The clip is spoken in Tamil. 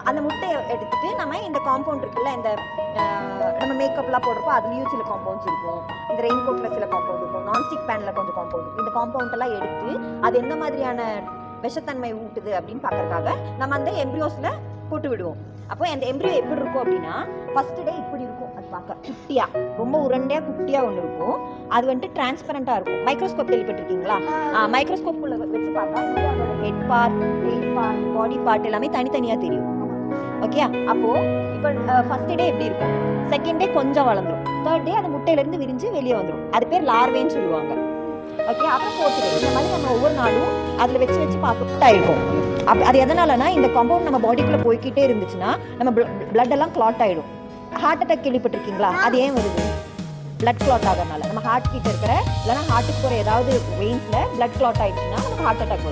அந்த முட்டையை எடுத்துட்டு நம்ம இந்த காம்பவுண்ட் இருக்குல்ல, இந்த நம்ம மேக்கப்லாம் போடுறப்போ அதுலேயும் சில காம்பவுண்ட்ஸ் இருக்கும், இந்த ரெயின் கோட்டில் சில காம்பவுண்ட் இருக்கும், நான்ஸ்டிக் பேனில் கொஞ்சம் காம்பவுண்ட் இருக்கும். இந்த காம்பவுண்டெல்லாம் எடுத்து அது எந்த மாதிரியான விஷத்தன்மை ஊட்டுது அப்படின்னு பார்க்கறதுக்காக நம்ம அந்த எம்ப்ரியோஸில் போட்டு விடுவோம். அப்போ அந்த எம்ப்ரியோ எப்படி இருக்கும் அப்படின்னா, ஃபர்ஸ்ட் டே இப்படி இருக்கும். அது பார்க்க குட்டியாக, ரொம்ப உருண்டையாக குட்டியாக ஒன்று இருக்கும். அது வந்துட்டு டிரான்ஸ்பரண்ட்டாக இருக்கும். மைக்ரோஸ்கோப் கேள்விப்பட்டிருக்கீங்களா? மைக்ரோஸ்கோப்புள்ள வச்சு பார்த்தா அதோட head part, tail part, body part எல்லாமே தனித்தனியாக தெரியும். ஓகே, அப்போ இப்போ ஃபர்ஸ்ட் டே எப்படி இருக்கும், செகண்ட் டே கொஞ்சம் வளர்ந்துடும், தேர்ட் டே அந்த முட்டையிலேருந்து விரிஞ்சு வெளியே வந்துடும். அது பேர் லார்வேன்னு சொல்லுவாங்க. ஓகே, அப்புறம் ஃபோர்த் டே. இந்த மாதிரி நம்ம ஒவ்வொரு நாளும் அதில் வச்சு வச்சு பார்த்துட்டா இருக்கும். அது எதனாலனா, இந்த காம்பவுண்ட் நம்ம பாடிக்குள்ளே போய்கிட்டே இருந்துச்சுன்னா நம்ம பிளட் எல்லாம் கிளாட் ஆகிடும். ஹார்ட் அட்டாக் கேள்விப்பட்டிருக்கீங்களா? அது ஏன் வருது? பிளட் கிளாட் ஆகிறதுனால. நம்ம ஹார்ட் கிட்ட இருக்கிற இல்லைனா ஹார்ட்டுக்கு போகிற ஏதாவது வெயின்ஸில் பிளட் கிளாட் ஆகிடுச்சுன்னா நமக்கு ஹார்ட் அட்டாக் வரும்.